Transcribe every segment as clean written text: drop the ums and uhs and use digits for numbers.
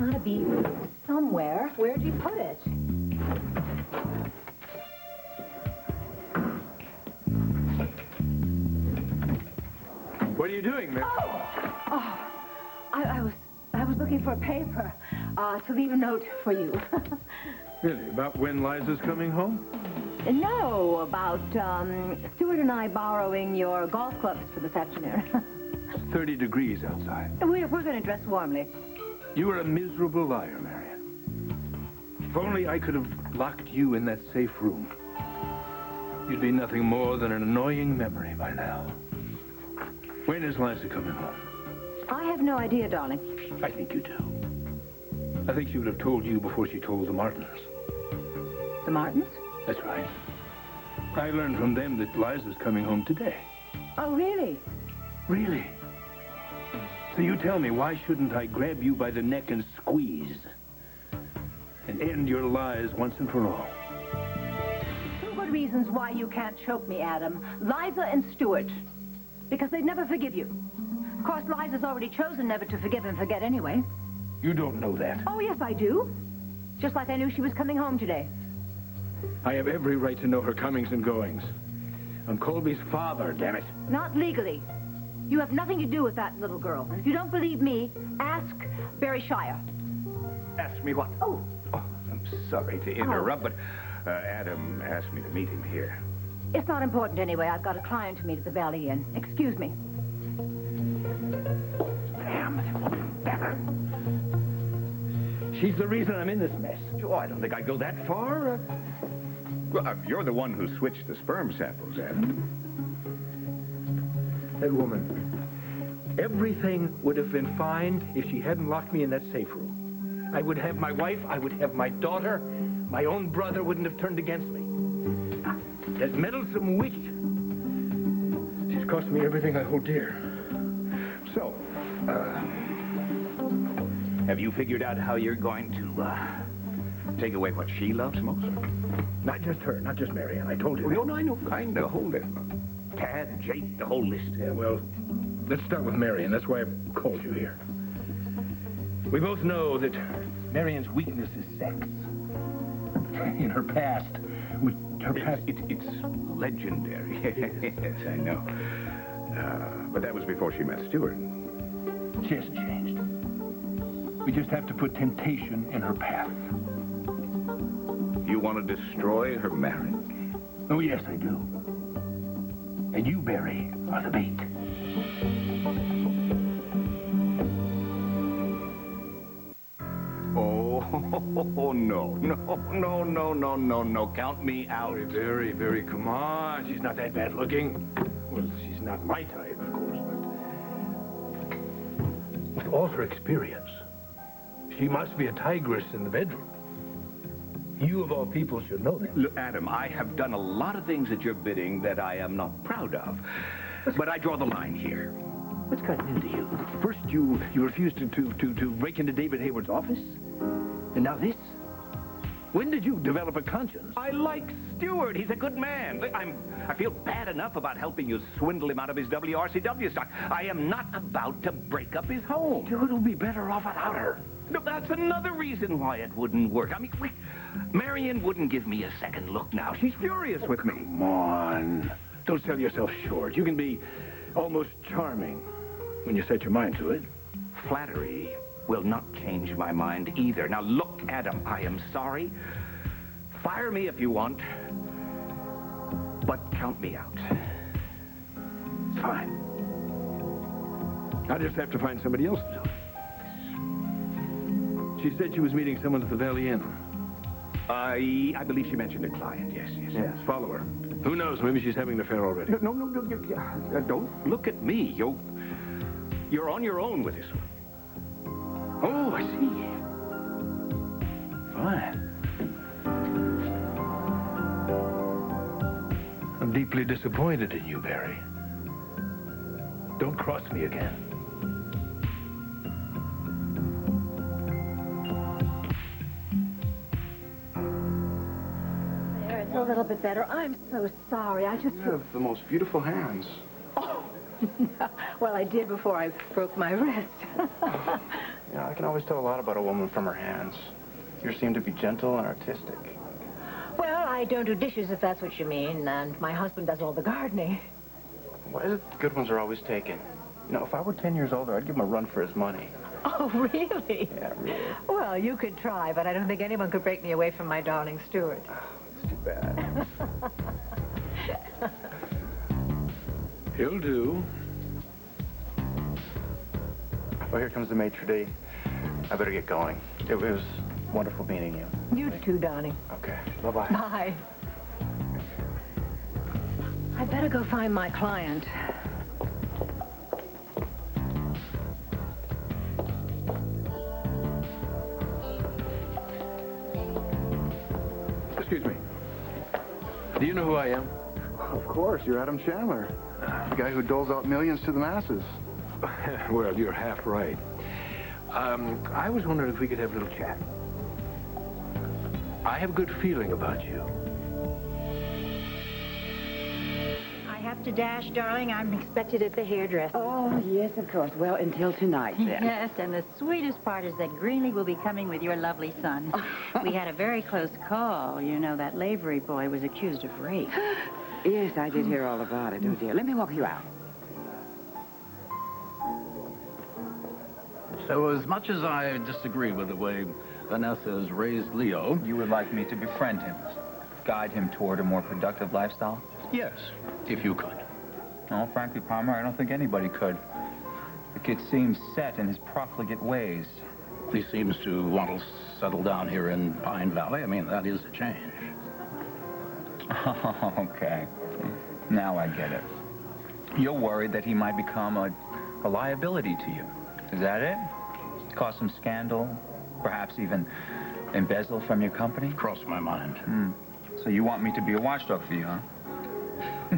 got to be somewhere. Where'd you put it? What are you doing, Mary? I was looking for a paper to leave a note for you. Really? About when Liza's coming home? No, about Stuart and I borrowing your golf clubs for this afternoon. 30 degrees outside. We're going to dress warmly. You are a miserable liar, Marion. If only I could have locked you in that safe room. You'd be nothing more than an annoying memory by now. When is Liza coming home? I have no idea, darling. I think you do. I think she would have told you before she told the Martins. The Martins? That's right. I learned from them that Liza's coming home today. Oh, really? Really? So you tell me, why shouldn't I grab you by the neck and squeeze? And end your lies once and for all? Two good reasons why you can't choke me, Adam. Liza and Stuart. Because they'd never forgive you. Of course, Liza's already chosen never to forgive and forget anyway. You don't know that. Oh, yes, I do. Just like I knew she was coming home today. I have every right to know her comings and goings. I'm Colby's father, damn it. Not legally. You have nothing to do with that little girl. And if you don't believe me, ask Barry Shire. Ask me what? Oh, I'm sorry to interrupt, but Adam asked me to meet him here. it's not important anyway. I've got a client to meet at the Valley Inn. Excuse me. Damn her. She's the reason I'm in this mess. Oh, I don't think I'd go that far. Well, you're the one who switched the sperm samples, Adam. That woman. Everything would have been fine if she hadn't locked me in that safe room. I would have my wife, I would have my daughter. My own brother wouldn't have turned against me. That meddlesome witch. She's cost me everything I hold dear. So, have you figured out how you're going to take away what she loves most? Not just her, not just Marianne. I told you. Oh, no, I know. Kind of. Hold it. Tad, Jake, the whole list. Yeah, well, let's start with Marianne. That's why I called you here. We both know that Marianne's weakness is sex. In her past, It's legendary. Yes, I know. But that was before she met Stuart. She hasn't changed. We just have to put temptation in her path. You want to destroy her marriage? Oh, yes, I do. And you, Barry, are the bait. Oh, no. Count me out. Very, come on. She's not that bad looking. Well, she's not my type, of course, but with all her experience, she must be a tigress in the bedroom. You, of all people, should know that. Look, Adam, I have done a lot of things at your bidding that I am not proud of. But I draw the line here. What's gotten into you? First, you refused to break into David Hayward's office, and now this? When did you develop a conscience? I like Stuart. He's a good man. I feel bad enough about helping you swindle him out of his WRCW stock. I am not about to break up his home. Stuart will be better off without her. No, that's another reason why it wouldn't work. I mean, Marion wouldn't give me a second look now. She's furious with me. Come on. Don't sell yourself short. You can be almost charming when you set your mind to it. Flattery will not change my mind either. Now, look, Adam, I am sorry. Fire me if you want, but count me out. It's fine. I'll just have to find somebody else to do it. She said she was meeting someone at the Valley Inn. I believe she mentioned a client, yes. Yes, follow her. Who knows, maybe she's having an affair already. No, don't look at me. You're on your own with this one. Oh, I see. Fine. I'm deeply disappointed in you, Barry. Don't cross me again. There, it's a little bit better. I'm so sorry. I just... You have the most beautiful hands. Oh, well, I did before I broke my wrist. You know, I can always tell a lot about a woman from her hands. You seem to be gentle and artistic. Well, I don't do dishes, if that's what you mean, and my husband does all the gardening. Why is it the good ones are always taken? You know, if I were 10 years older, I'd give him a run for his money. Oh, really? Yeah, really. Well, you could try, but I don't think anyone could break me away from my darling Stuart. It's too bad. He'll do. Well, here comes the maitre d'. I better get going. It was wonderful meeting you. You too, darling. Okay. Bye-bye. Bye. I better go find my client. Excuse me. Do you know who I am? Of course, you're Adam Chandler. The guy who doles out millions to the masses. Well, you're half right. I was wondering if we could have a little chat. I have a good feeling about you. I have to dash, darling. I'm expected at the hairdresser. Oh, yes, of course. Well, until tonight, then. Yes, and the sweetest part is that Greenlee will be coming with your lovely son. We had a very close call. You know, that Lavery boy was accused of rape. Yes, I did hear all about it. Oh, dear. Let me walk you out. So as much as I disagree with the way Vanessa has raised Leo... You would like me to befriend him, guide him toward a more productive lifestyle? Yes, if you could. No, frankly, Palmer, I don't think anybody could. The kid seems set in his profligate ways. He seems to want to settle down here in Pine Valley. I mean, that is a change. Oh, okay. Now I get it. You're worried that he might become a liability to you. Is that it? Cause some scandal? Perhaps even embezzle from your company? Crossed my mind. So you want me to be a watchdog for you, huh?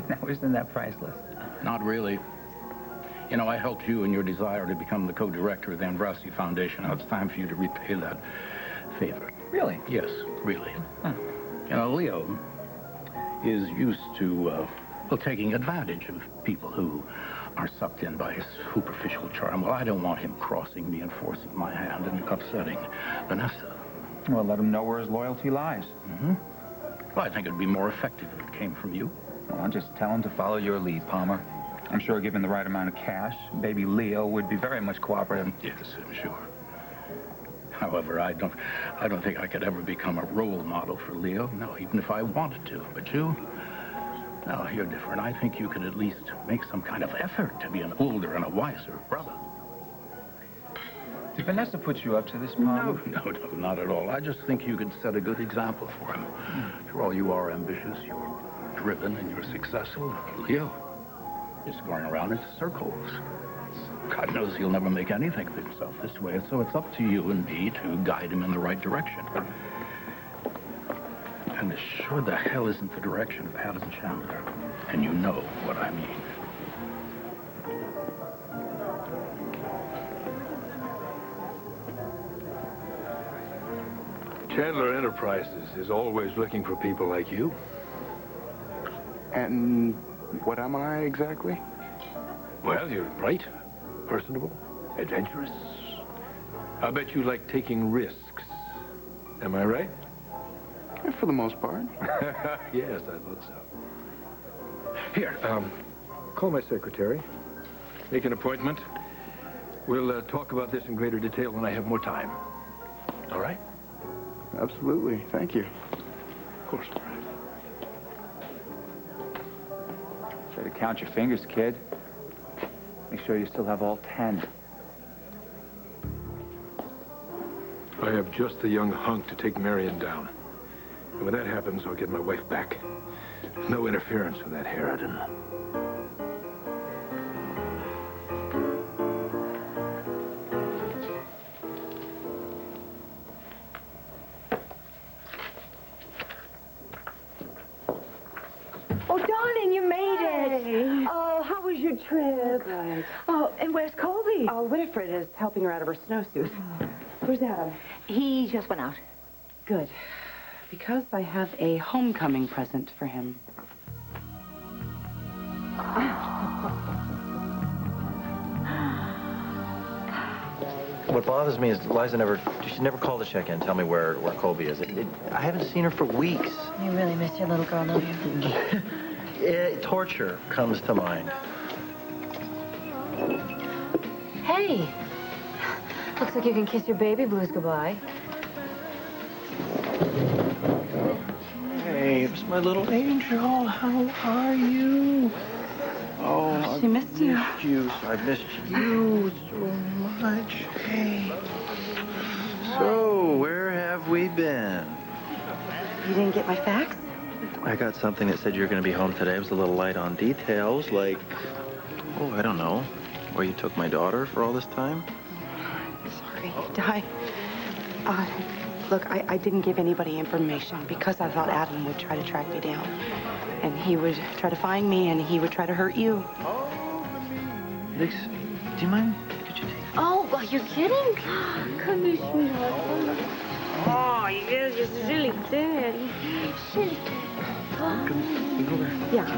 Now, isn't that priceless? Not really. You know, I helped you in your desire to become the co-director of the Ambrossi Foundation. Now it's time for you to repay that favor. Really? Yes, really. You know, Leo is used to, well, taking advantage of people who are sucked in by his superficial charm. Well, I don't want him crossing me and forcing my hand and upsetting Vanessa. Well, let him know where his loyalty lies. Well, I think it'd be more effective if it came from you. Well, just tell him to follow your lead, Palmer. I'm sure given the right amount of cash, baby Leo would be very much cooperative. Yes, I'm sure. However, I don't think I could ever become a role model for Leo. No, even if I wanted to. But you? No, you're different. I think you could at least make some kind of effort to be an older and a wiser brother. Did Vanessa put you up to this, Palmer? No, not at all. I just think you could set a good example for him. After all, you are ambitious, you're driven, and you're successful. Leo, just going around in circles. God knows he'll never make anything of himself this way, so it's up to you and me to guide him in the right direction. And this sure the hell isn't the direction of Adam Chandler. And you know what I mean. Chandler Enterprises is always looking for people like you. And what am I exactly? Well, you're bright, personable, adventurous. I bet you like taking risks. Am I right? Yeah, for the most part. Yes, I thought so. Here, call my secretary. Make an appointment. We'll talk about this in greater detail when I have more time. All right? Absolutely. Thank you. Of course. Try to count your fingers, kid. Make sure you still have all 10. I have just the young hunk to take Marion down. And when that happens, I'll get my wife back. No interference with that Harridan. Oh, darling, you made it. Hey. Oh, how was your trip? Good. Oh, and where's Colby? Oh, Winifred is helping her out of her snowsuit. Where's Adam? He just went out. Good. Because I have a homecoming present for him. What bothers me is Liza she never called to check in, tell me where Colby is. I haven't seen her for weeks. You really miss your little girl, don't you? Torture comes to mind. Hey, looks like you can kiss your baby blues goodbye. Hey, it's my little angel. How are you? Oh, She missed you. I missed you so much. Hey. So, where have we been? You didn't get my fax? I got something that said you were going to be home today. I was a little light on details, like, oh, I don't know, where you took my daughter for all this time. Sorry, Di. Look, I didn't give anybody information because I thought Adam would try to track me down. And he would try to find me, and he would try to hurt you. Dixie, do you mind? Could you take... Oh, are you kidding? Come here, sweetheart. Oh, yes, it's really dead. Shit. Can we go there? Yeah.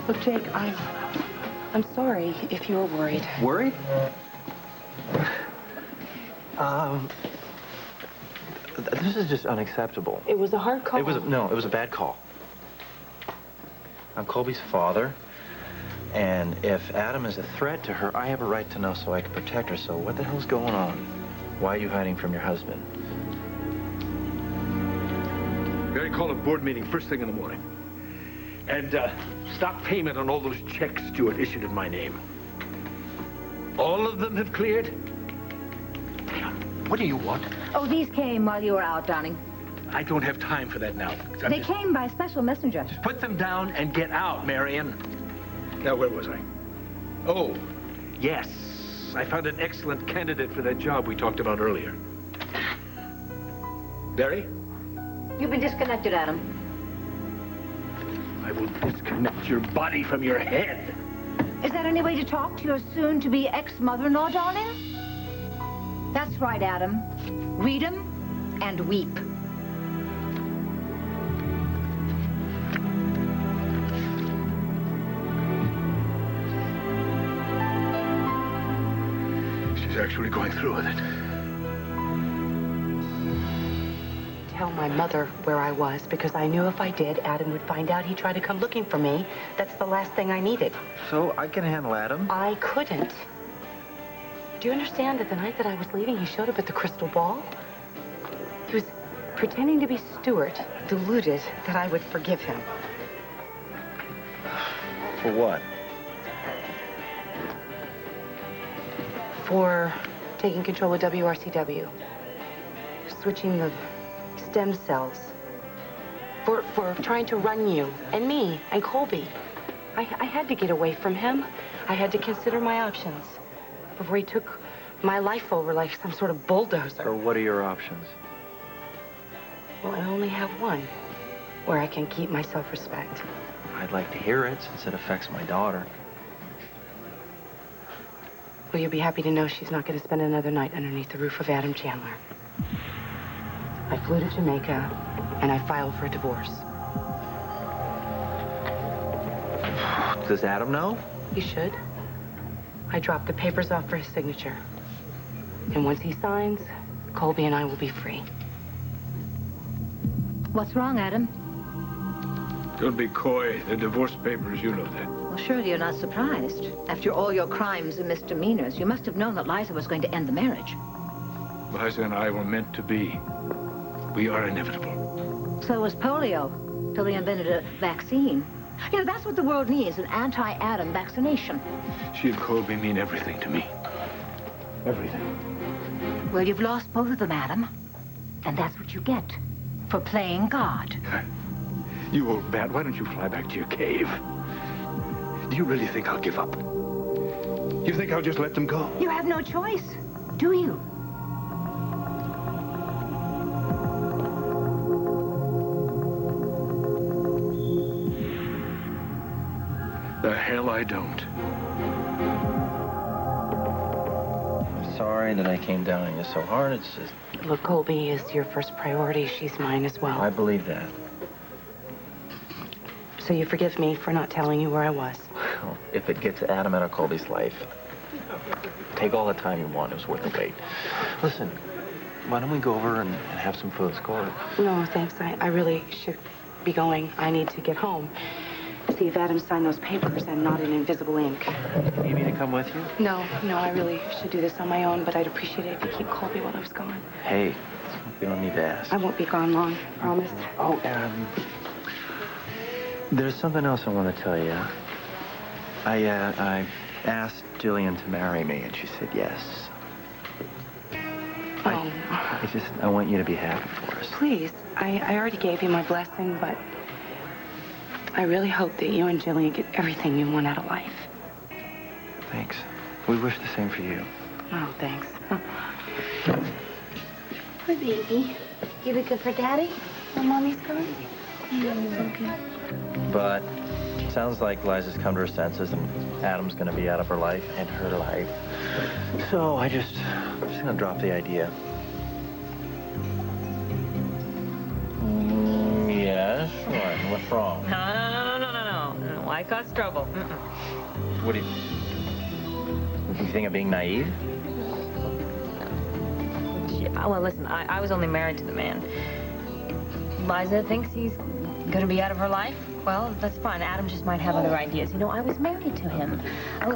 Look, Jake, I'm sorry if you were worried. Worried? This is just unacceptable. It was a hard call. It was a bad call. I'm Colby's father, and if Adam is a threat to her, I have a right to know so I can protect her. So what the hell's going on? Why are you hiding from your husband? Gary, call a board meeting first thing in the morning. And stop payment on all those checks Stewart issued in my name. All of them have cleared? What do you want? Oh, these came while you were out, darling. I don't have time for that now. They came by special messenger. Put them down and get out, Marion. Now, where was I? Oh, yes. I found an excellent candidate for that job we talked about earlier. Barry? You've been disconnected, Adam. I will disconnect your body from your head. Is that any way to talk to your soon-to-be ex-mother-in-law, darling? That's right, Adam. Read 'em and weep. She's actually going through with it. Tell my mother where I was, because I knew if I did, Adam would find out. He'd try to come looking for me. That's the last thing I needed. So I can handle Adam? I couldn't. Do you understand that the night that I was leaving, he showed up at the Crystal Ball? He was pretending to be Stewart, deluded that I would forgive him. For what? For taking control of WRCW. Switching the stem cells. For trying to run you and me and Colby. I had to get away from him. I had to consider my options before he took my life over like some sort of bulldozer. So what are your options? Well, I only have one, where I can keep my self-respect. I'd like to hear it since it affects my daughter. Well, you'll be happy to know she's not going to spend another night underneath the roof of Adam Chandler. I flew to Jamaica, and I filed for a divorce. Does Adam know? He should. I dropped the papers off for his signature. And once he signs, Colby and I will be free. What's wrong, Adam? Don't be coy. The divorce papers, you know that. Well, surely you're not surprised. After all your crimes and misdemeanors, you must have known that Liza was going to end the marriage. Liza and I were meant to be. We are inevitable. So was polio, till they invented a vaccine. You know, that's what the world needs, an anti-Adam vaccination. She and Colby mean everything to me. Everything. Well, you've lost both of them, Adam. And that's what you get for playing God. You old bat, why don't you fly back to your cave? Do you really think I'll give up? You think I'll just let them go? You have no choice, do you? The hell I don't. I'm sorry that I came down on you so hard. It's just... Look, Colby is your first priority. She's mine as well. I believe that. So you forgive me for not telling you where I was? Well, if it gets Adam out of Colby's life. Take all the time you want. It was worth the wait. Listen, why don't we go over and have some food? Let's go over. No, thanks. I really should be going. I need to get home. See if Adam signed those papers and not in invisible ink. You need me to come with you? No, I really should do this on my own, but I'd appreciate it if you keep Colby while I was gone. Hey, you don't need to ask. I won't be gone long, promise. Oh, there's something else I want to tell you. I asked Jillian to marry me, and she said yes. Oh. I want you to be happy for us. Please. I already gave you my blessing, but I really hope that you and Jillian get everything you want out of life. Thanks. We wish the same for you. Oh, thanks. Poor baby. You look good for Daddy? When Mommy's gone? Okay. But it sounds like Liza's come to her senses and Adam's going to be out of her life and her life. So I'm just going to drop the idea. Yes? What? What's wrong? No. Why cause trouble? What do you think I'm being naive? Yeah, well, listen, I was only married to the man. Liza thinks he's going to be out of her life. Well, that's fine. Adam just might have other ideas. You know, I was married to him.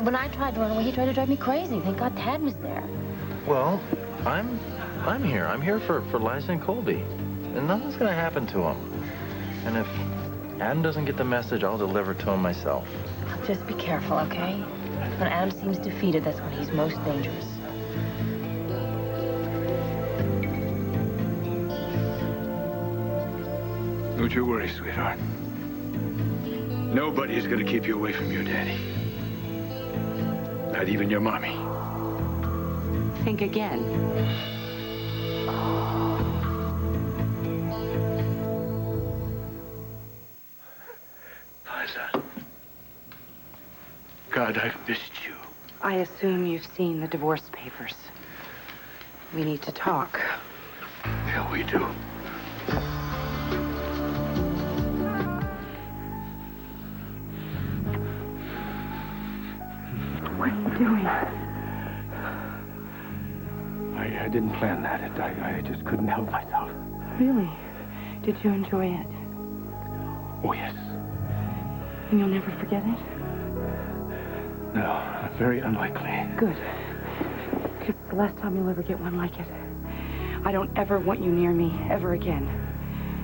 When I tried to run away, he tried to drive me crazy. Thank God Tad was there. Well, I'm here. I'm here for Liza and Colby. And nothing's going to happen to them. And if Adam doesn't get the message, I'll deliver to him myself. Just be careful, okay? When Adam seems defeated, that's when he's most dangerous. Don't you worry, sweetheart. Nobody's gonna keep you away from your daddy. Not even your mommy. Think again. Liza. God, I've missed you. I assume you've seen the divorce papers. We need to talk. Yeah, we do. What are you doing? I didn't plan that. I just couldn't help myself. Really? Did you enjoy it? Oh, yes. And you'll never forget it? No, very unlikely. Good. It's the last time you'll ever get one like it. I don't ever want you near me, ever again.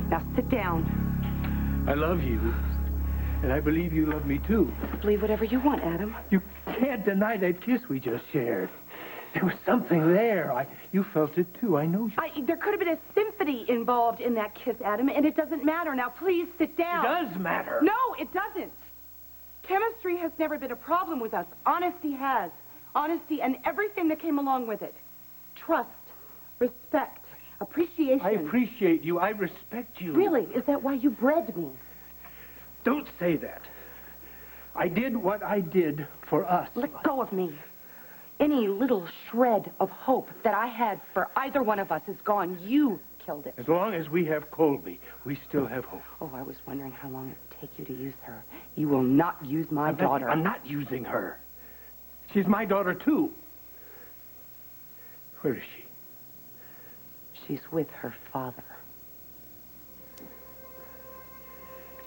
Now sit down. I love you. And I believe you love me, too. Believe whatever you want, Adam. You can't deny that kiss we just shared. There was something there. You felt it, too. I know you. There could have been a symphony involved in that kiss, Adam, and it doesn't matter. Now, please sit down. It does matter. No, it doesn't. Chemistry has never been a problem with us. Honesty has. Honesty and everything that came along with it. Trust, respect, appreciation. I appreciate you. I respect you. Really? Is that why you bred me? Don't say that. I did what I did for us. Let go of me. Any little shred of hope that I had for either one of us is gone. You killed it. As long as we have Colby, we still have hope. Oh, I was wondering how long it would take you to use her. You will not use my daughter. I'm not using her. She's my daughter, too. Where is she? She's with her father.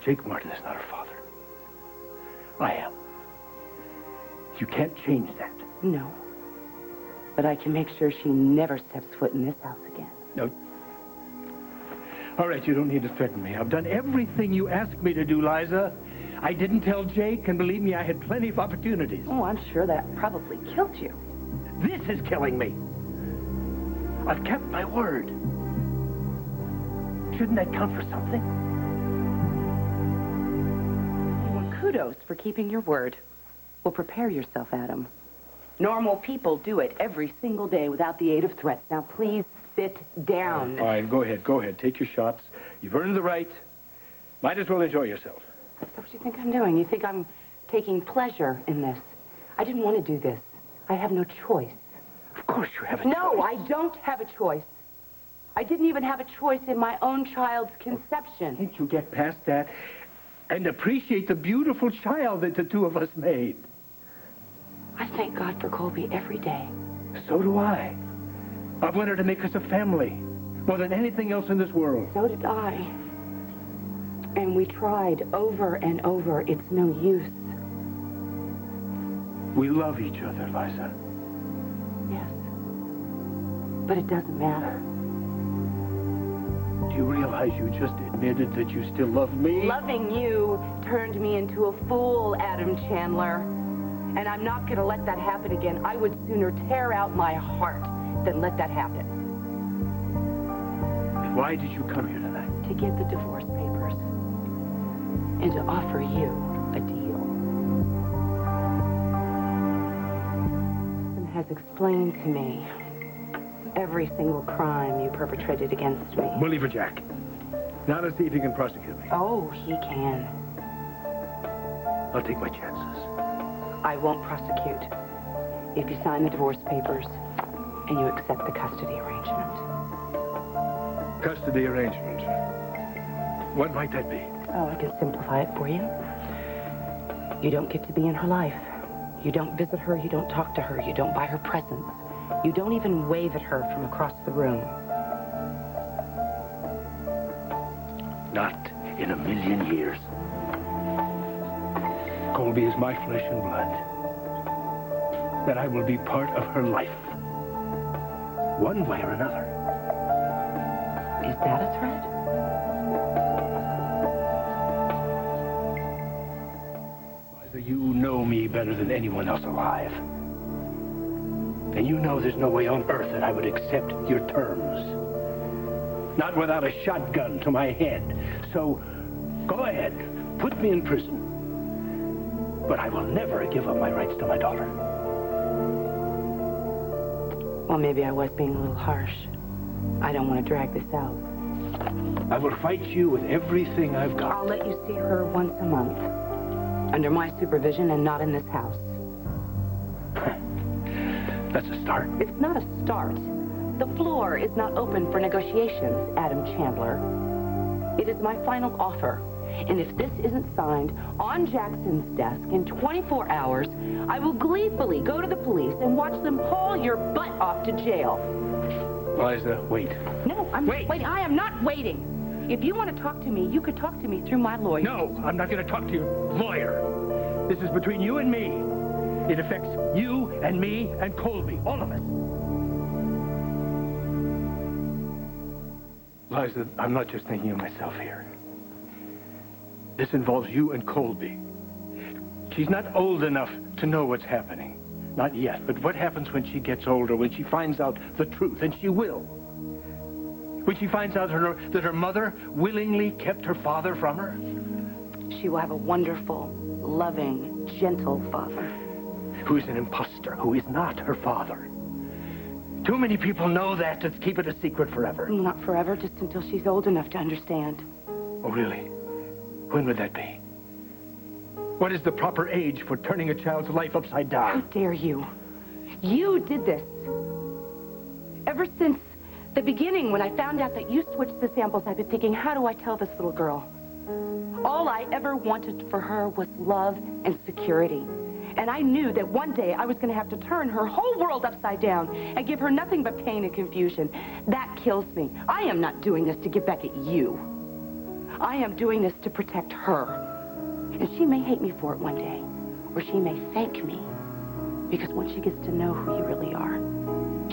Jake Martin is not her father. I am. You can't change that. No. But I can make sure she never steps foot in this house again. No. All right, you don't need to threaten me. I've done everything you asked me to do, Liza. I didn't tell Jake, and believe me, I had plenty of opportunities. Oh, I'm sure that probably killed you. This is killing me. I've kept my word. Shouldn't that count for something? Well, kudos for keeping your word. Well, prepare yourself, Adam. Normal people do it every single day without the aid of threats. Now, please sit down. All right, go ahead. Take your shots. You've earned the right. Might as well enjoy yourself. That's what you think I'm doing. You think I'm taking pleasure in this. I didn't want to do this. I have no choice. Of course you have a choice. No, I don't have a choice. I didn't even have a choice in my own child's conception. Can't you get past that and appreciate the beautiful child that the two of us made? I thank God for Colby every day. So do I. I want her to make us a family, more than anything else in this world. So did I. And we tried over and over. It's no use. We love each other, Liza. Yes. But it doesn't matter. Do you realize you just admitted that you still love me? Loving you turned me into a fool, Adam Chandler. And I'm not going to let that happen again. I would sooner tear out my heart than let that happen. Why did you come here tonight? To get the divorce papers. And to offer you a deal. And has explained to me every single crime you perpetrated against me. We'll leave her, Jack. Now let's see if he can prosecute me. Oh, he can. I'll take my chances. I won't prosecute if you sign the divorce papers and you accept the custody arrangement. Custody arrangement. What might that be? Oh, I can simplify it for you. You don't get to be in her life. You don't visit her, you don't talk to her, you don't buy her presents. You don't even wave at her from across the room. Not in a million years. Colby is my flesh and blood. That I will be part of her life. One way or another. Is that a threat? Liza, you know me better than anyone else alive. And you know there's no way on earth that I would accept your terms. Not without a shotgun to my head. So, go ahead. Put me in prison. But I will never give up my rights to my daughter. Well, maybe I was being a little harsh. I don't want to drag this out. I will fight you with everything I've got. I'll let you see her once a month. Under my supervision and not in this house. That's a start. It's not a start. The floor is not open for negotiations, Adam Chandler. It is my final offer. And if this isn't signed on Jackson's desk in 24 hours, I will gleefully go to the police and watch them haul your butt off to jail. Liza, wait. No, I'm not waiting. I am not waiting. If you want to talk to me, you could talk to me through my lawyer. No, I'm not going to talk to your lawyer. This is between you and me. It affects you and me and Colby, all of us. Liza, I'm not just thinking of myself here. This involves you and Colby. She's not old enough to know what's happening. Not yet. But what happens when she gets older, when she finds out the truth? And she will. When she finds out that her mother willingly kept her father from her? She will have a wonderful, loving, gentle father. Who is an imposter, who is not her father. Too many people know that to keep it a secret forever. Not forever, just until she's old enough to understand. Oh, really? When would that be? What is the proper age for turning a child's life upside down? How dare you? You did this. Ever since the beginning, when I found out that you switched the samples, I've been thinking, how do I tell this little girl? All I ever wanted for her was love and security. And I knew that one day I was going to have to turn her whole world upside down and give her nothing but pain and confusion. That kills me. I am not doing this to get back at you. I am doing this to protect her. And she may hate me for it one day, or she may thank me. Because once she gets to know who you really are,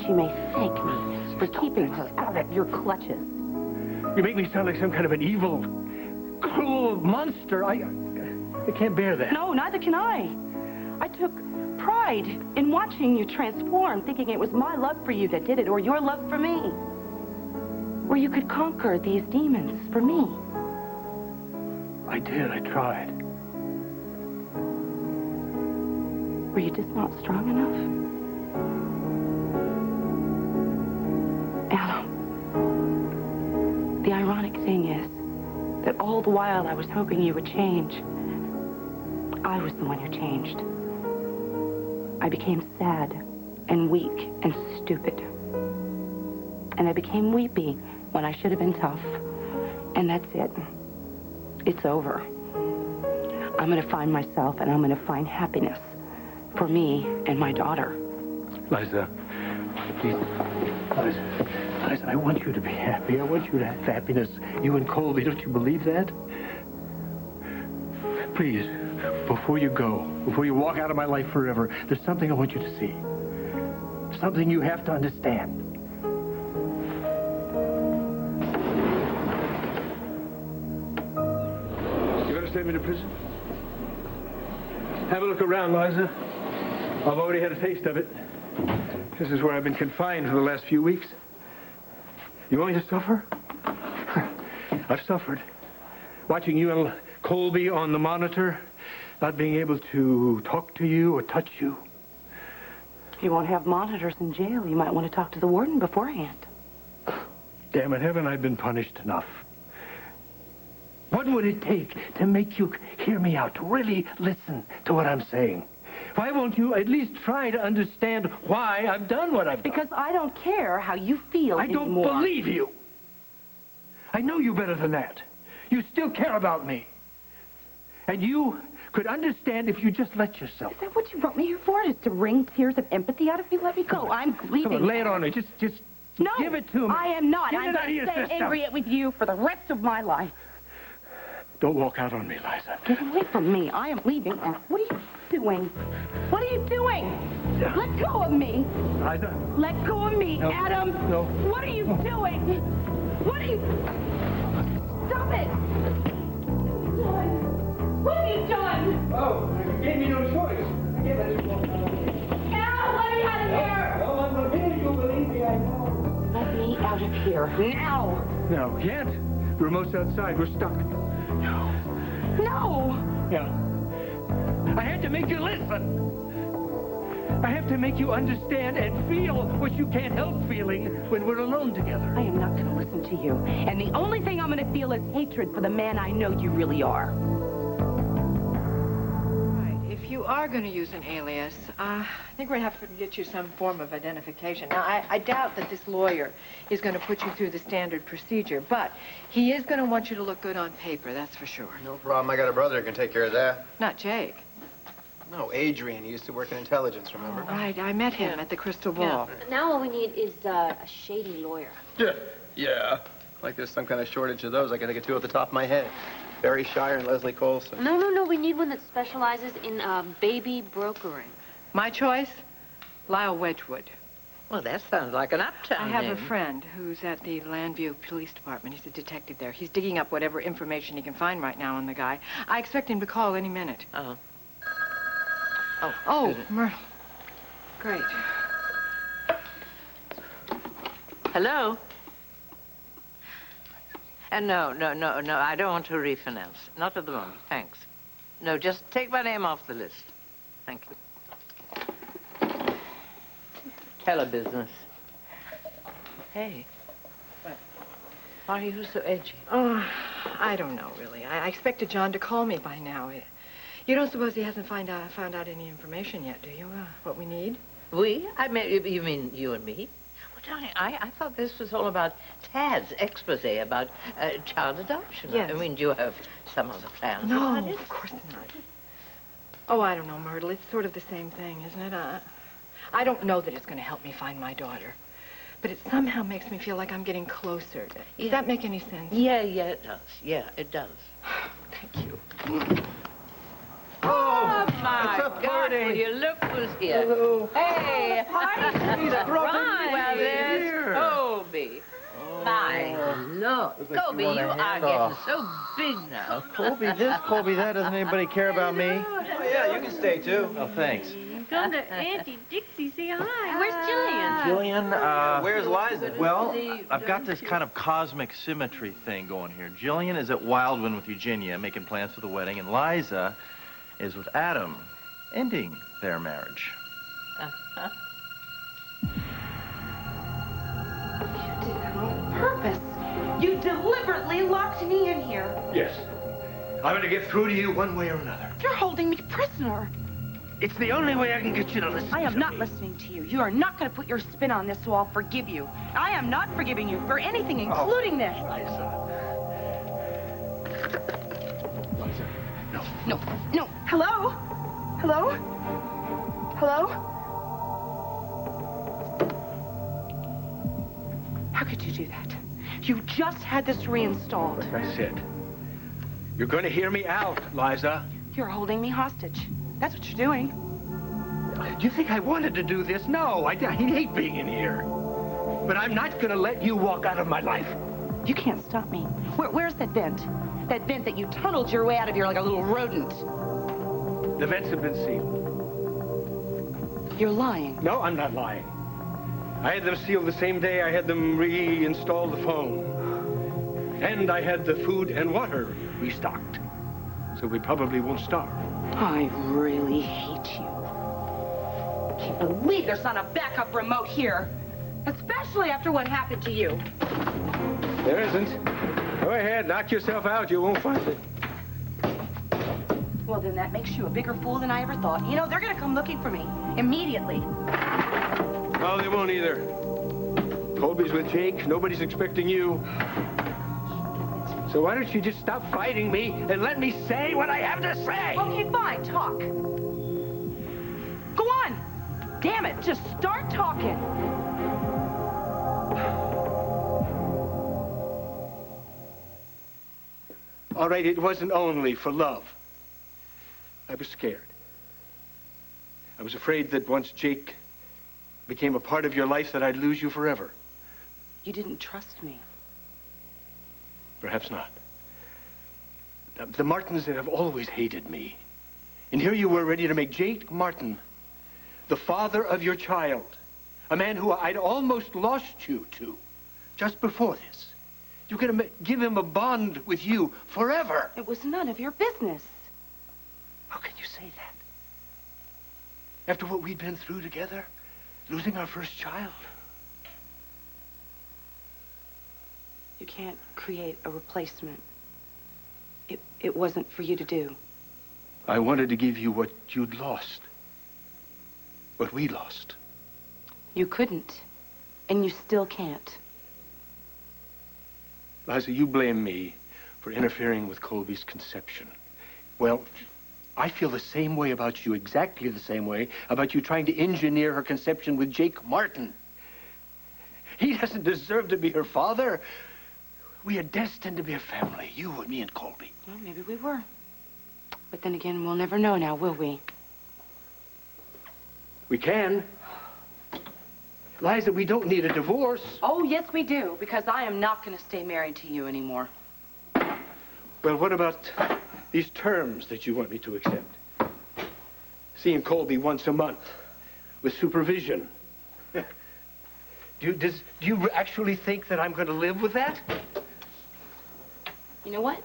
she may thank me for keeping her out of your clutches. You make me sound like some kind of an evil, cruel monster. I can't bear that. No, neither can I. I took pride in watching you transform, thinking it was my love for you that did it, or your love for me. Where you could conquer these demons for me. I did. I tried. Were you just not strong enough? Adam, the ironic thing is that all the while I was hoping you would change, I was the one who changed. I became sad and weak and stupid. And I became weepy when I should have been tough. And that's it. It's over. I'm going to find myself, and I'm going to find happiness for me and my daughter. Liza, Please, Liza, I want you to be happy. I want you to have happiness. You and Colby, don't you believe that? Please, before you go, before you walk out of my life forever, there's something I want you to see. Something you have to understand. You going to send me to prison? Have a look around, Liza. I've already had a taste of it. This is where I've been confined for the last few weeks. You want me to suffer? I've suffered. Watching you and Colby on the monitor, not being able to talk to you or touch you. You won't have monitors in jail. You might want to talk to the warden beforehand. Damn it, haven't I been punished enough? What would it take to make you hear me out, to really listen to what I'm saying? Why won't you at least try to understand why I've done what I've done? Because I don't care how you feel anymore. I don't believe you. I know you better than that. You still care about me. And you could understand if you just let yourself. Is that what you brought me here for? Is to wring tears of empathy out of me? Let me go. I'm leaving. Come on, lay it on me. Just no, give it to me. I am not. Get I'm going to stay angry with you for the rest of my life. Don't walk out on me, Liza. Get away from me. I am leaving. What are you doing? What are you doing? Yeah. Let go of me. Liza. Let go of me, No. Adam. No. What are you doing? What are you... Stop it. What have you done? Oh, you gave me no choice. I can't let you walk out on me. Al, let me out of here. No, I'm not here. You believe me, I know. Let me out of here. Now. No, can't. The remote's outside. We're stuck. No. No. Yeah. I had to make you listen. I have to make you understand and feel what you can't help feeling when we're alone together. I am not going to listen to you. And the only thing I'm going to feel is hatred for the man I know you really are. Right. If you are going to use an alias, I think we're going to have to get you some form of identification. Now, I doubt that this lawyer is going to put you through the standard procedure, but he is going to want you to look good on paper, that's for sure. No problem. I got a brother who can take care of that. Not Jake. No, Adrian. He used to work in intelligence, remember? Right, I met him at the Crystal Ball. Now all we need is a shady lawyer. Yeah. Like there's some kind of shortage of those. I can think of two at the top of my head. Barry Shire and Leslie Colson. No. We need one that specializes in baby brokering. My choice? Lyle Wedgwood. Well, that sounds like an uptown I have name. a friend who's at the Landview Police Department. He's a detective there. He's digging up whatever information he can find right now on the guy. I expect him to call any minute. Oh. Oh, Myrtle. Great. Hello? No, I don't want to refinance. Not at the moment, thanks. No, just take my name off the list. Thank you. Telebusiness. Hey. What? Why are you so edgy? Oh, I don't know, really. I expected John to call me by now. You don't suppose he hasn't found out any information yet, do you? What we need? We? You mean you and me? Well, darling, I thought this was all about Tad's expose about child adoption. Yes. I mean, do you have some other plans? No, about it? of course not. Oh, I don't know, Myrtle. It's sort of the same thing, isn't it? I don't know that it's going to help me find my daughter. But it somehow makes me feel like I'm getting closer. Does that make any sense? Yeah, it does. Yeah, it does. Thank you. Oh, my it's a God, party. will you look who's here. Hello. Hey, He's right, well, there's here. Colby. My Lord. Looks like Colby, you you want a are hand getting off. so big now. Colby this, Colby that. Doesn't anybody care about me? Oh, yeah, you can stay, too. Oh, thanks. Come to Auntie Dixie, say hi. Where's Jillian? Jillian, Where's Liza? well, I've got this kind of cosmic symmetry thing going here. Jillian is at Wildwood with Eugenia, making plans for the wedding, and Liza is with Adam, ending their marriage. You did that on purpose. You deliberately locked me in here. Yes. I'm going to get through to you one way or another. You're holding me prisoner. It's the only way I can get you to listen. I am not listening to you. You are not going to put your spin on this, so I'll forgive you. I am not forgiving you for anything, including this. Liza. Liza, no. No. Hello? Hello? Hello? How could you do that? You just had this reinstalled. Like I said, you're going to hear me out, Liza. You're holding me hostage. That's what you're doing. Do you think I wanted to do this? No, I hate being in here. But I'm not going to let you walk out of my life. You can't stop me. Where's that vent? That vent that you tunneled your way out of here like a little rodent. The vents have been sealed. You're lying. No, I'm not lying. I had them sealed the same day I had them reinstall the phone. And I had the food and water restocked. So we probably won't starve. I really hate you. I can't believe there's not a backup remote here. Especially after what happened to you. There isn't. Go ahead, knock yourself out. You won't find it. Well, then that makes you a bigger fool than I ever thought. You know, they're going to come looking for me immediately. Oh, they won't either. Colby's with Jake. Nobody's expecting you. So why don't you just stop fighting me and let me say what I have to say? Okay, fine. Talk. Go on. Damn it. Just start talking. All right, it wasn't only for love. I was scared. I was afraid that once Jake became a part of your life that I'd lose you forever. You didn't trust me. Perhaps not. The Martins have always hated me. And here you were ready to make Jake Martin the father of your child. A man who I'd almost lost you to just before this. You're going to give him a bond with you forever. It was none of your business. How can you say that? After what we'd been through together, losing our first child. You can't create a replacement. It wasn't for you to do. I wanted to give you what you'd lost. What we lost. You couldn't. And you still can't. Liza, you blame me for interfering with Colby's conception. Well, I feel the same way about you, exactly the same way, about you trying to engineer her conception with Jake Martin. He doesn't deserve to be her father. We are destined to be a family, you and me and Colby. Well, maybe we were. But then again, we'll never know now, will we? We can. Liza, we don't need a divorce. Oh, yes, we do, because I am not going to stay married to you anymore. Well, what about these terms that you want me to accept? Seeing Colby once a month, with supervision. Do you actually think that I'm going to live with that? You know what?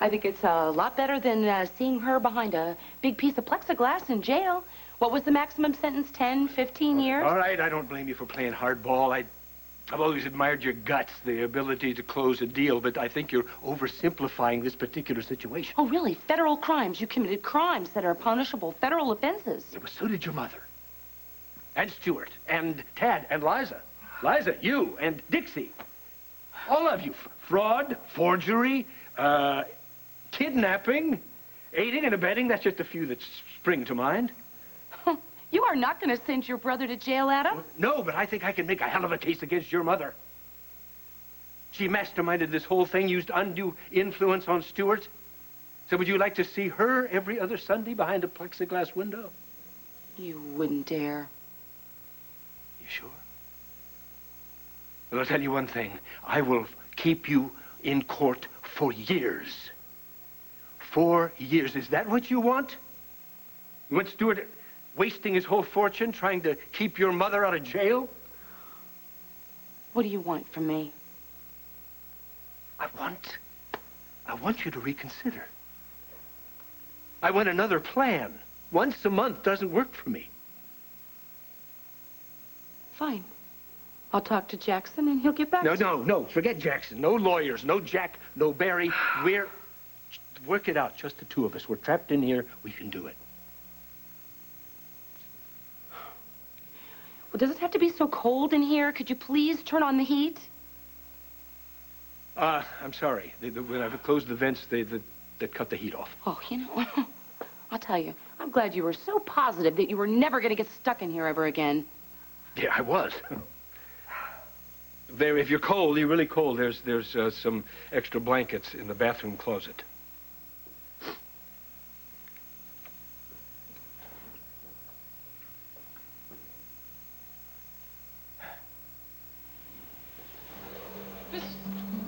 I think it's a lot better than seeing her behind a big piece of plexiglass in jail. What was the maximum sentence? 10, 15 years? All right, I don't blame you for playing hardball. I've always admired your guts, the ability to close a deal, but I think you're oversimplifying this particular situation. Oh, really? Federal crimes. You committed crimes that are punishable federal offenses. Yeah, but so did your mother. And Stuart. And Tad. And Liza. Liza, you. And Dixie. All of you. Fraud, forgery, kidnapping, aiding and abetting. That's just a few that spring to mind. You are not going to send your brother to jail, Adam? No, but I think I can make a hell of a case against your mother. She masterminded this whole thing, used undue influence on Stuart. So would you like to see her every other Sunday behind a plexiglass window? You wouldn't dare. You sure? Well, I'll tell you one thing. I will keep you in court for years. 4 years. Is that what you want? You want Stuart wasting his whole fortune trying to keep your mother out of jail? What do you want from me? I want you to reconsider. I want another plan. Once a month doesn't work for me. Fine. I'll talk to Jackson and he'll get back to you. No. Forget Jackson. No lawyers. No Jack. No Barry. Work it out. Just the two of us. We're trapped in here. We can do it. Well, does it have to be so cold in here? Could you please turn on the heat? I'm sorry. When I've closed the vents, they cut the heat off. Oh, you know, I'll tell you. I'm glad you were so positive that you were never going to get stuck in here ever again. Yeah, I was. If you're cold, you're really cold, there's some extra blankets in the bathroom closet.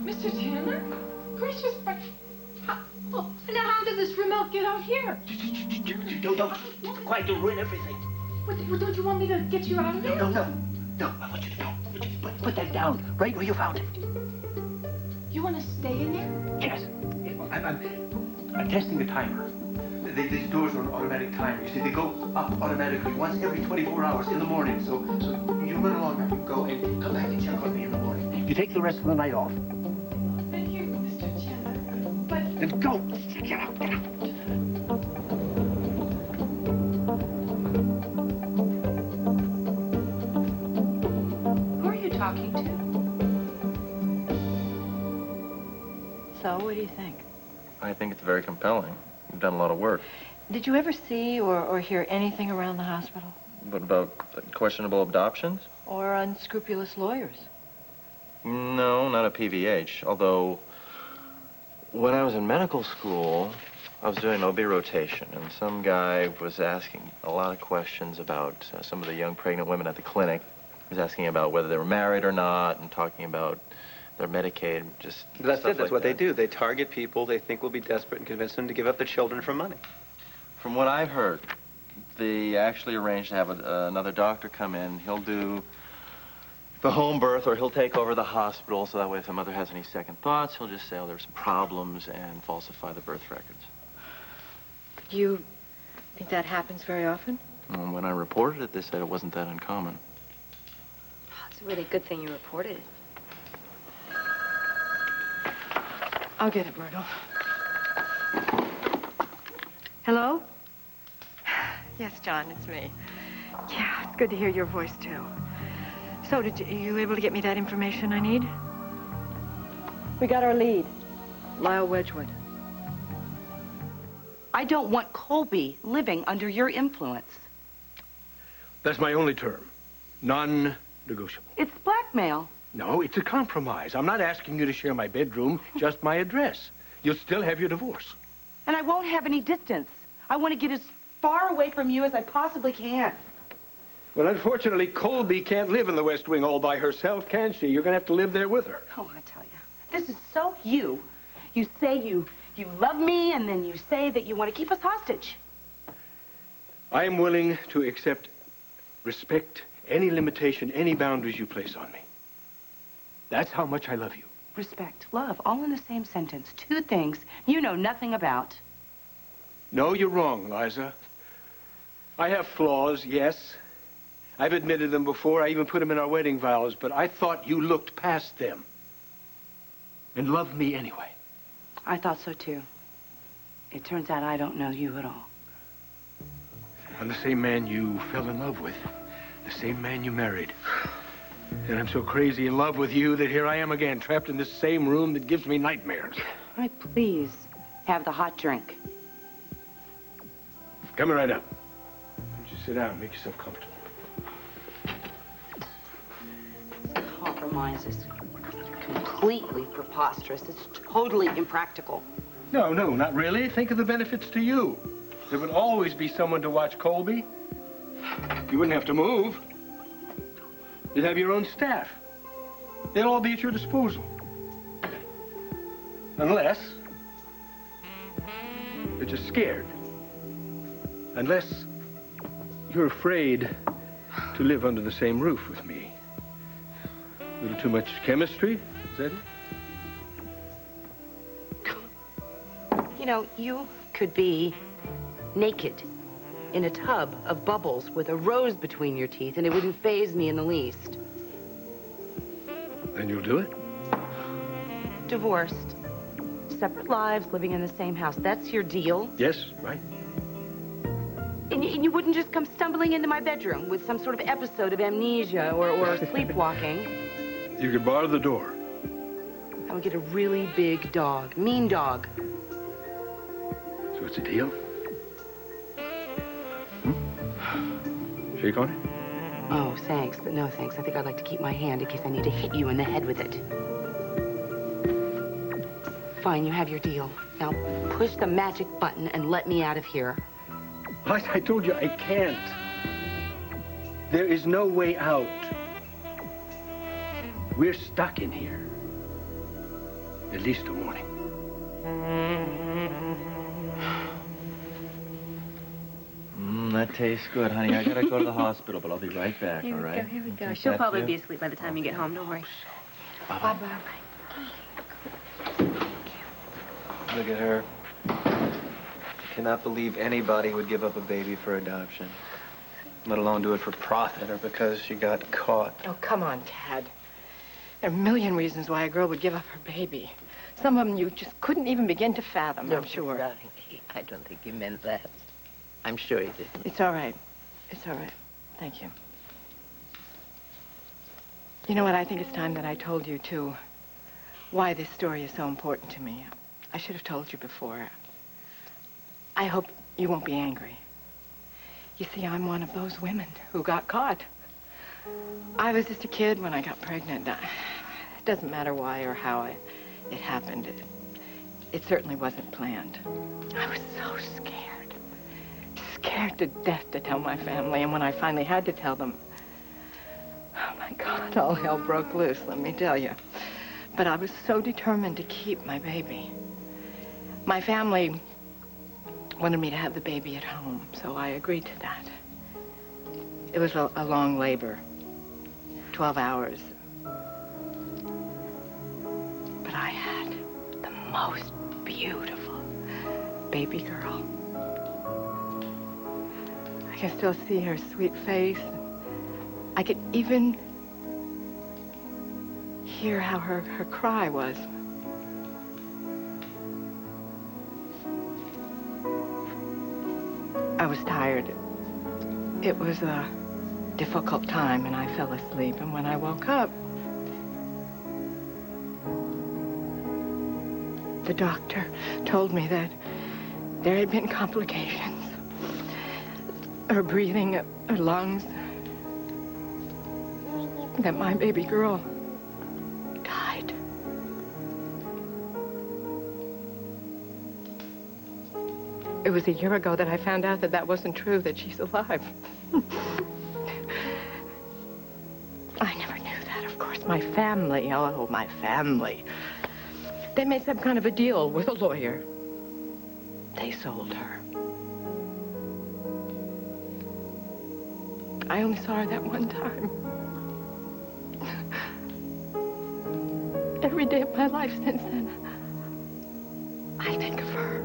Mr. Chandler? Gracious, but now how did this remote get out here? Don't quite to ruin everything. Well, don't you want me to get you out of there? No, I want you to know. Put that down right where you found it. You want to stay in there? Yes. I'm testing the timer. These doors are on automatic timer. You see, they go up automatically once every 24 hours in the morning. So you run along after you go and come back and check on me in the morning. You take the rest of the night off. Thank you, Mr. Chandler. But... Then go. Get out. Who are you talking to? So, what do you think? I think it's very compelling. You've done a lot of work. Did you ever see or hear anything around the hospital? What about questionable adoptions? Or unscrupulous lawyers? No, not at PVH. Although, when I was in medical school, I was doing OB rotation, and some guy was asking a lot of questions about some of the young pregnant women at the clinic. He was asking about whether they were married or not, and talking about their Medicaid, just That's stuff it. That's like what that. they do. They target people they think will be desperate and convince them to give up their children for money. From what I've heard, they actually arranged to have another doctor come in. He'll do the home birth, or he'll take over the hospital, so that way if the mother has any second thoughts, he'll just say, oh, there's some problems, and falsify the birth records. Do you think that happens very often? And when I reported it, they said it wasn't that uncommon. It's a really good thing you reported it. I'll get it, Myrtle. Hello? Yes, John, it's me. Yeah, it's good to hear your voice, too. So, you able to get me that information I need? We got our lead. Lyle Wedgwood. I don't want Colby living under your influence. That's my only term. Non-negotiable. It's blackmail. No, it's a compromise. I'm not asking you to share my bedroom, just my address. You'll still have your divorce. And I won't have any distance. I want to get as far away from you as I possibly can. Well, unfortunately, Colby can't live in the West Wing all by herself, can she? You're going to have to live there with her. Oh, I tell you, this is so you. You say you love me, and then you say that you want to keep us hostage. I am willing to accept, respect any limitation, any boundaries you place on me. That's how much I love you. Respect, love, all in the same sentence. Two things you know nothing about. No, you're wrong, Liza. I have flaws, yes. I've admitted them before. I even put them in our wedding vows, but I thought you looked past them and loved me anyway. I thought so, too. It turns out I don't know you at all. I'm the same man you fell in love with, the same man you married. And I'm so crazy in love with you that here I am again, trapped in this same room that gives me nightmares. All right, please, have the hot drink. Coming right up. Just sit down and make yourself comfortable. Compromise is completely preposterous. It's totally impractical. No, not really. Think of the benefits to you. There would always be someone to watch Colby. You wouldn't have to move. You'd have your own staff. They'll all be at your disposal. Unless you're just scared. Unless you're afraid to live under the same roof with me. A little too much chemistry, is that it? You know, you could be naked in a tub of bubbles with a rose between your teeth, and it wouldn't faze me in the least. Then you'll do it? Divorced. Separate lives, living in the same house. That's your deal? Yes, right. And you wouldn't just come stumbling into my bedroom with some sort of episode of amnesia or sleepwalking. You could bar the door. I would get a really big dog. Mean dog. So it's a deal? Shake on it? Oh, thanks, but no thanks. I think I'd like to keep my hand in case I need to hit you in the head with it. Fine, you have your deal. Now, push the magic button and let me out of here. Liza, I told you I can't. There is no way out. We're stuck in here. At least till morning. That tastes good, honey. I gotta go to the hospital, but I'll be right back, all right? Here we go. Take She'll that, probably too? be asleep by the time you get home. Don't worry. Bye-bye. Look at her. I cannot believe anybody would give up a baby for adoption, let alone do it for profit or because she got caught. Oh, come on, Tad. There are a million reasons why a girl would give up her baby. Some of them you just couldn't even begin to fathom, I'm sure. Darling, I don't think you meant that. I'm sure you didn't. It's all right. It's all right. Thank you. You know what? I think it's time that I told you, too, why this story is so important to me. I should have told you before. I hope you won't be angry. You see, I'm one of those women who got caught. I was just a kid when I got pregnant. It doesn't matter why or how it happened. It certainly wasn't planned. I was so scared. Scared to death to tell my family. And when I finally had to tell them, oh, my God, all hell broke loose, let me tell you. But I was so determined to keep my baby. My family wanted me to have the baby at home, so I agreed to that. It was a long labor, 12 hours. But I had the most beautiful baby girl. I can still see her sweet face. I could even hear how her cry was. I was tired. It was a difficult time, and I fell asleep. And when I woke up, the doctor told me that there had been complications. Her breathing, her lungs, that my baby girl died. It was a year ago that I found out that that wasn't true, that she's alive. I never knew that, of course. My family, oh, my family. They made some kind of a deal with a lawyer. They sold her. I only saw her that one time. Every day of my life since then, I think of her.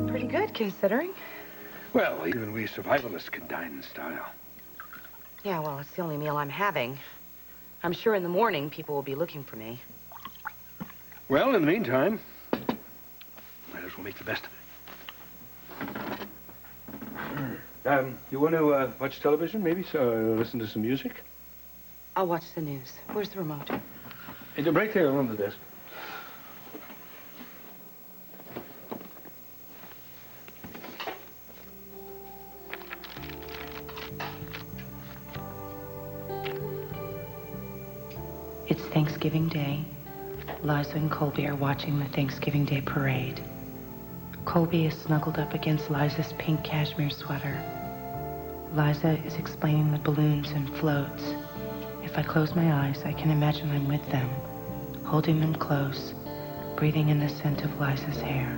Pretty good, considering. Well, even we survivalists can dine in style. Yeah, well, it's the only meal I'm having. I'm sure in the morning people will be looking for me. Well, in the meantime, might as well make the best of it. You want to watch television, maybe? So listen to some music? I'll watch the news. Where's the remote? Hey, right there on the desk. It's Thanksgiving Day. Liza and Colby are watching the Thanksgiving Day parade. Colby is snuggled up against Liza's pink cashmere sweater. Liza is explaining the balloons and floats. If I close my eyes, I can imagine I'm with them, holding them close, breathing in the scent of Liza's hair.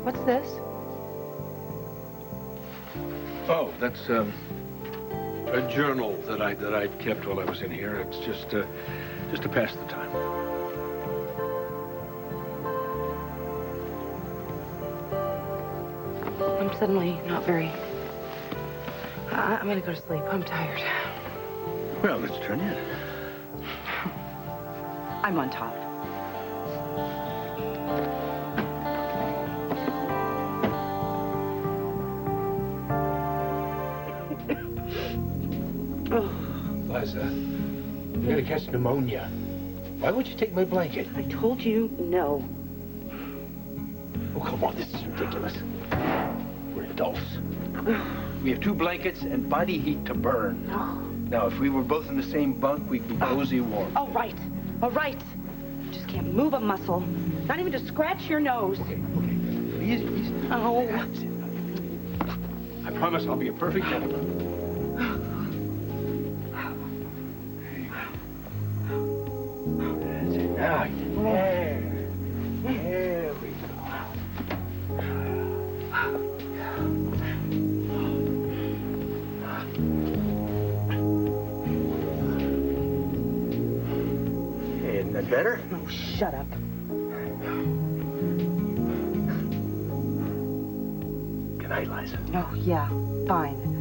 What's this? Oh, that's a journal that I kept while I was in here. It's just to pass the time. I'm suddenly not very... I'm gonna go to sleep. I'm tired. Well, let's turn in. I'm on top. Liza, you're gonna catch pneumonia. Why won't you take my blanket? I told you no. Oh, come on, this is ridiculous. We're adults. We have 2 blankets and body heat to burn. Now, if we were both in the same bunk, we'd be cozy warm. All right. All right. You just can't move a muscle. Not even to scratch your nose. Okay. Please. Oh. I promise I'll be a perfect gentleman. That's it. Now, there we go. Isn't that better? Oh, shut up. Good night, Liza. Oh, yeah. Fine.